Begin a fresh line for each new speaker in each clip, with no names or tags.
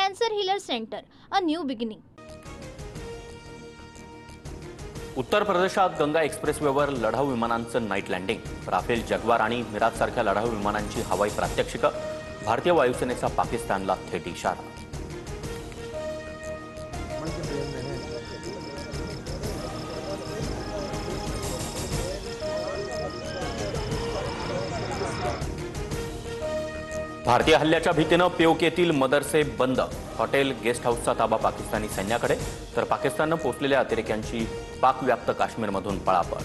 Cancer healer centre, a new beginning.
उत्तर प्रदेशात गंगा एक्सप्रेसवेवर लढाऊ विमानांचं नाईट लँडिंग, राफेल, जगवार आणि मिराज सारख्या लढाऊ विमानांची हवाई प्रात्यक्षिकं, भारतीय वायुसेनेचा पाकिस्तानला थेट इशारा. भारतीय हल्ल्याच्या भीतीनं पीओकेतील मदरसे बंद, हॉटेल गेस्ट हाऊसचा ताबा पाकिस्तानी सैन्याकडे, तर पाकिस्ताननं पोचलेल्या अतिरेक्यांची पाकव्याप्त काश्मीरमधून पळापळ.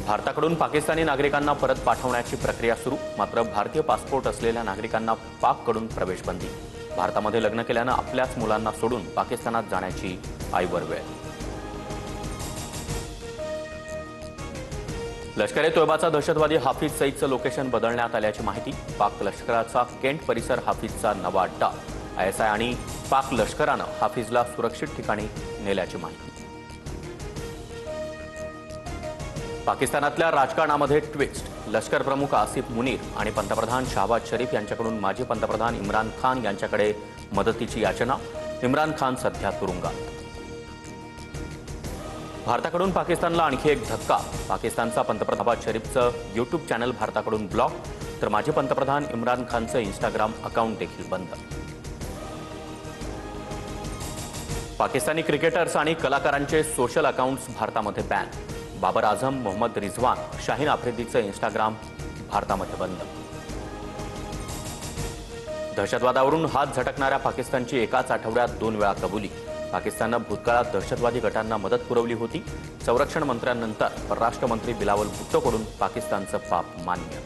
भारताकडून पाकिस्तानी नागरिकांना परत पाठवण्याची प्रक्रिया सुरू, मात्र भारतीय पासपोर्ट असलेल्या नागरिकांना पाककडून प्रवेशबंदी. भारतामध्ये लग्न केल्यानं आपल्याच मुलांना सोडून पाकिस्तानात जाण्याची आईवर वेळ. लष्कर ए तोयबाचा दहशतवादी हाफिज सईदचं लोकेशन बदलण्यात आल्याची माहिती. पाक लष्कराचा केंट परिसर हाफिजचा नवा अड्डा. आयएसआय आणि पाक लष्करानं हाफिजला सुरक्षित ठिकाणी नेल्याची माहिती. पाकिस्तानातल्या राजकारणामध्ये ट्विस्ट. लष्कर प्रमुख आसिफ मुनीर आणि पंतप्रधान शहबाज शरीफ यांच्याकडून माजी पंतप्रधान इम्रान खान यांच्याकडे मदतीची याचना. इम्रान खान सध्या तुरुंगात. भारताकडून पाकिस्तानला आणखी एक धक्का. पाकिस्तानचा पंतप्रधान शहबाज शरीफचं यूट्यूब चॅनल भारताकडून ब्लॉक, तर माजी पंतप्रधान इम्रान खानचं इंस्टाग्राम अकाउंट देखील बंद. पाकिस्तानी क्रिकेटर्स आणि कलाकारांचे सोशल अकाउंट्स भारतामध्ये बॅन. बाबर आझम, मोहम्मद रिझवान, शाहीन आफ्रिदीचं इंस्टाग्राम भारतामध्ये बंद. दहशतवादावरून हात झटकणाऱ्या पाकिस्तानची एकाच आठवड्यात 2 वेळा कबुली. पाकिस्ताननं भूतकाळात दहशतवादी गटांना मदत पुरवली होती. संरक्षण मंत्र्यांनंतर परराष्ट्र मंत्री बिलावल भुट्टोकडून पाकिस्तानचं पाप मान्य.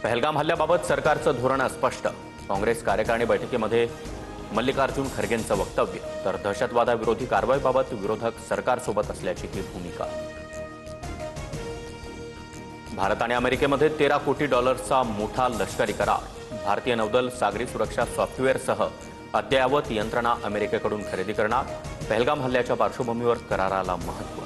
पहलगाम हल्ल्याबाबत सरकारचं धोरण अस्पष्ट. काँग्रेस कार्यकारिणी बैठकीमध्ये मल्लिकार्जुन खरगेंचं वक्तव्य, तर दहशतवादाविरोधी कारवाईबाबत विरोधक सरकारसोबत असल्याची ही भूमिका. भारत आणि अमेरिकेमध्ये $13 कोटी मोठा लष्करी करार. भारतीय नौदल सागरी सुरक्षा सॉफ्टवेअरसह अद्ययावत यंत्रणा अमेरिकेकडून खरेदी करणार. पहलगाम हल्ल्याच्या पार्श्वभूमीवर कराराला महत्त्व.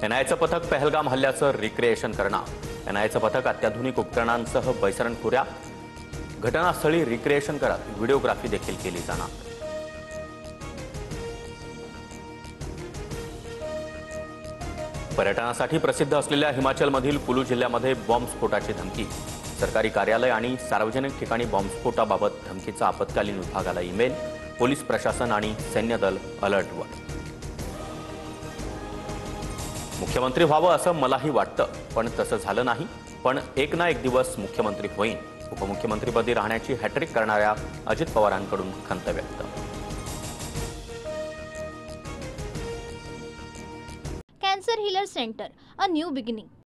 एनआयचं पथक पहलगाम हल्ल्याचं रिक्रिएशन करणार. एनआयचं पथक अत्याधुनिक उपकरणांसह बैसरण खोऱ्या, घटनास्थळी रिक्रिएशन करत व्हिडिओग्राफी देखील केली जाणार. पर्यटनासाठी प्रसिद्ध असलेल्या हिमाचलमधील कुलू जिल्ह्यामध्ये बॉम्बस्फोटाची धमकी. सरकारी कार्यालय आणि सार्वजनिक ठिकाणी बॉम्बस्फोटाबाबत धमकीचा आपत्कालीन विभागाला ईमेल. पोलीस प्रशासन आणि सैन्य दल अलर्टवर. मुख्यमंत्री व्हावं असं मलाही वाटतं, पण तसं झालं नाही. पण एक ना एक दिवस मुख्यमंत्री होईन. उपमुख्यमंत्रीपदी राहण्याची हॅट्रिक करणाऱ्या अजित पवारांकडून खंत व्यक्त.
Cancer healer centre, a new beginning.